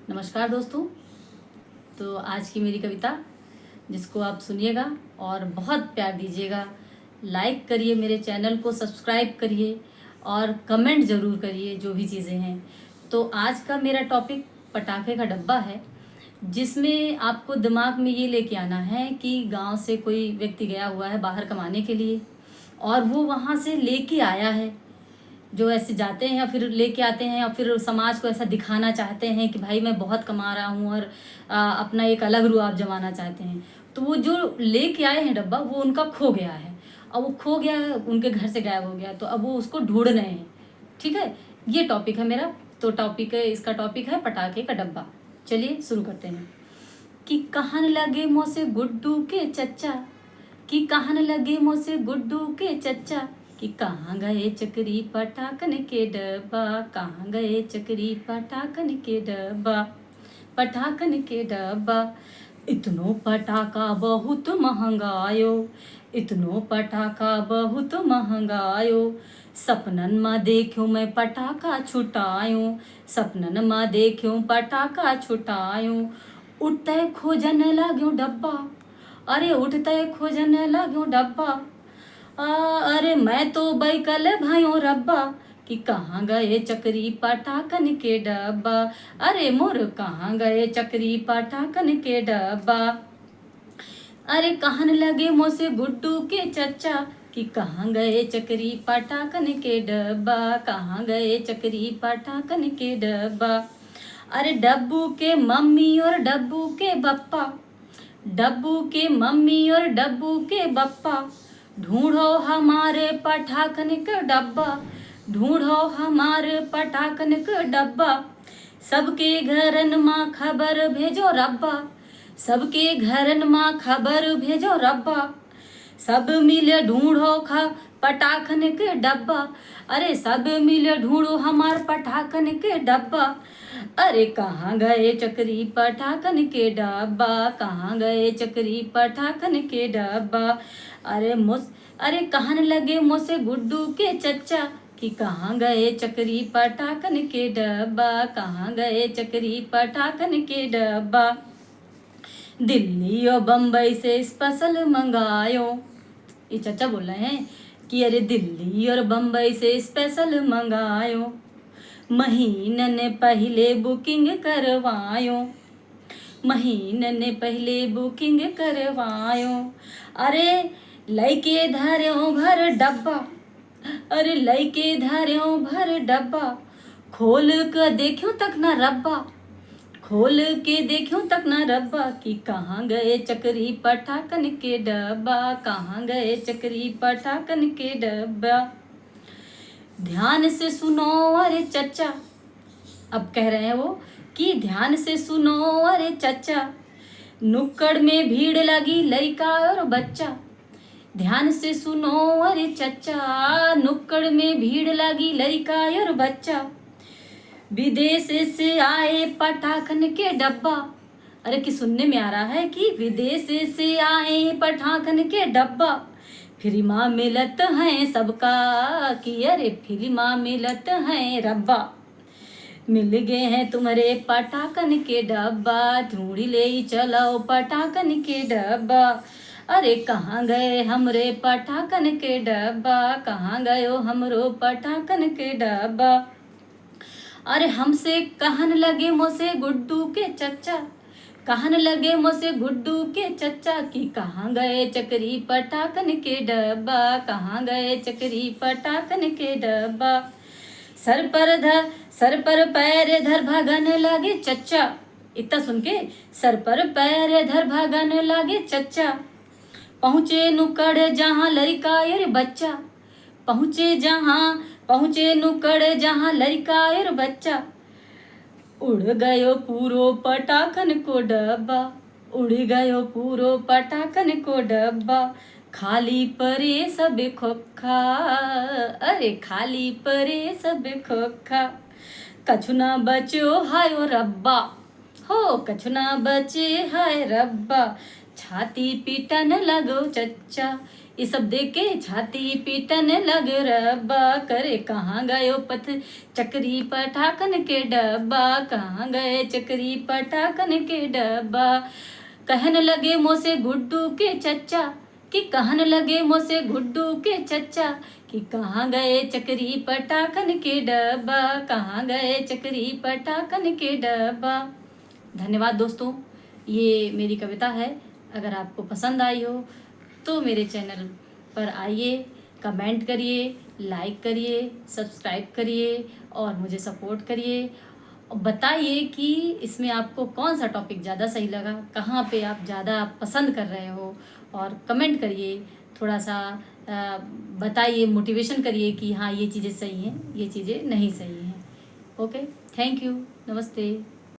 नमस्कार दोस्तों। तो आज की मेरी कविता जिसको आप सुनिएगा और बहुत प्यार दीजिएगा। लाइक करिए, मेरे चैनल को सब्सक्राइब करिए और कमेंट ज़रूर करिए जो भी चीज़ें हैं। तो आज का मेरा टॉपिक पटाखे का डब्बा है, जिसमें आपको दिमाग में ये लेके आना है कि गांव से कोई व्यक्ति गया हुआ है बाहर कमाने के लिए, और वो वहाँ से लेके आया है। जो ऐसे जाते हैं या फिर लेके आते हैं या फिर समाज को ऐसा दिखाना चाहते हैं कि भाई मैं बहुत कमा रहा हूँ, और अपना एक अलग रुआब जमाना चाहते हैं। तो वो जो लेके आए हैं डब्बा, वो उनका खो गया है। अब वो खो गया है, उनके घर से गायब हो गया, तो अब वो उसको ढूंढ रहे हैं। ठीक है, ये टॉपिक है मेरा। तो इसका टॉपिक है पटाखे का डब्बा। चलिए शुरू करते हैं। कि कहन लगे मोसे गुड्डू के चच्चा, कि कहन लगे मोसे गुड्डू के चच्चा, कि कहाँ गए चकरी पटाखन के डब्बा, कहाँ गए चकरी पटाखन के डब्बा, पटाखन के डब्बा। इतनो पटाखा बहुत महंगायो, इतनो पटाखा बहुत महंगायो, सपनन में देखूं मैं पटाखा छुटायूं, सपनन में देखूं पटाखा छुटायूं। उठते खोजन लाग्यो डब्बा, अरे उठते खोजन लाग्यो डब्बा। अरे मैं तो बैकल भाइयों रब्बा, कि कहाँ गए चकरी पटाखन के डब्बा, अरे मोर कहाँ गए चकरी पटाखन के डब्बा। अरे कहन लगे मोसे गुड्डू के चच्चा, कि कहाँ गए चकरी पटाखन के डब्बा, कहाँ गए चकरी पटाखन के डब्बा। अरे डब्बू के मम्मी और डब्बू के बप्पा, डब्बू के मम्मी और डब्बू के बप्पा, ढूंढो हमारे पटाखन का डब्बा, ढूंढो हमारे पटाखन का डब्बा। सबके घरन माँ खबर भेजो रब्बा, सबके घरन माँ खबर भेजो रब्बा। सब मिले ढूंढो पटाखन के डब्बा, अरे सब मिले ढूंढो हमार पटाखन के डब्बा। अरे कहाँ गए चकरी पटाखन के डब्बा, कहाँ गए चकरी पटाखन के डब्बा। अरे कहन लगे मोसे गुड्डू के चच्चा, कि कहाँ गए चकरी पटाखन के डब्बा, कहाँ गए चकरी पटाखन के डब्बा। दिल्ली और बम्बई से स्पेशल मंगायो, ये चचा बोल रहे हैं कि अरे दिल्ली और बम्बई से स्पेशल मंगायो, महीने ने पहले बुकिंग करवायो, महीने ने पहले बुकिंग करवायो। अरे लइके धर्यो भर डब्बा, अरे लइके धर्यो भर डब्बा, खोल के देखियो तक ना रब्बा, खोल के देखियो तक ना रब्बा। कि कहाँ गए चकरी पटाखन के डब्बा, कहाँ गए चकरी पटाखन के डब्बा। ध्यान से सुनो अरे चचा, अब कह रहे हैं वो कि ध्यान से सुनो अरे चचा, नुक्कड़ में भीड़ लगी लड़का और बच्चा। ध्यान से सुनो अरे चचा, नुक्कड़ में भीड़ लगी लड़का और बच्चा। विदेश से आए पटाखन के डब्बा, अरे कि सुनने में आ रहा है कि विदेश से आए पटाखन के डब्बा। फिल्मा मिलत हैं सबका, कि अरे फिल्मा मिलत हैं रब्बा। मिल गए हैं तुम्हारे पटाखन के डब्बा, ढूंढ ले चलो पटाखन के डब्बा। अरे कहाँ गए हमरे पटाखन के डब्बा, कहाँ गयो हमरो पटाखन के डब्बा। अरे हमसे कहन लगे मोसे गुड्डू के चच्चा, कहन लगे मोसे गुड्डू के चच्चा, कि कहाँ गए चकरी पटाखन के डब्बा, कहाँ गए चकरी पटाखन के डब्बा। सर पर पैर धर भगन लगे चच्चा, इतना सुन के सर पर पैर धर भगन लगे चच्चा। पहुँचे नुक्कड़ जहाँ लड़का और बच्चा, पहुँचे नुक्कड़ जहाँ लड़का और बच्चा। उड़ गयो पूरो पटाखन को डब्बा, उड़ गयो पूरो पटाखन को डब्बा। खाली परे सब खोखा, अरे खाली परे सब खोखा। कछु ना बचो हायो रब्बा, हो कछु ना बचे हाय रब्बा। छाती पीटन लगो चच्चा, ये सब देख के छाती पीटन लग रब्बा, करे कहाँ गयो पथ चक्री पटाखन के डब्बा, कहाँ गए चक्री पटाखन के डब्बा। कहन लगे मोसे गुड्डू के चच्चा, कि कहन लगे मोसे गुड्डू के चच्चा, कि कहाँ गए चक्री पटाखन के डब्बा, कहाँ गए चक्री पटाखन के डब्बा। धन्यवाद दोस्तों, ये मेरी कविता है। अगर आपको पसंद आई हो तो मेरे चैनल पर आइए, कमेंट करिए, लाइक करिए, सब्सक्राइब करिए और मुझे सपोर्ट करिए। और बताइए कि इसमें आपको कौन सा टॉपिक ज़्यादा सही लगा, कहाँ पे आप ज़्यादा पसंद कर रहे हो, और कमेंट करिए। थोड़ा सा बताइए, मोटिवेशन करिए कि हाँ ये चीज़ें सही हैं, ये चीज़ें नहीं सही हैं। ओके, थैंक यू, नमस्ते।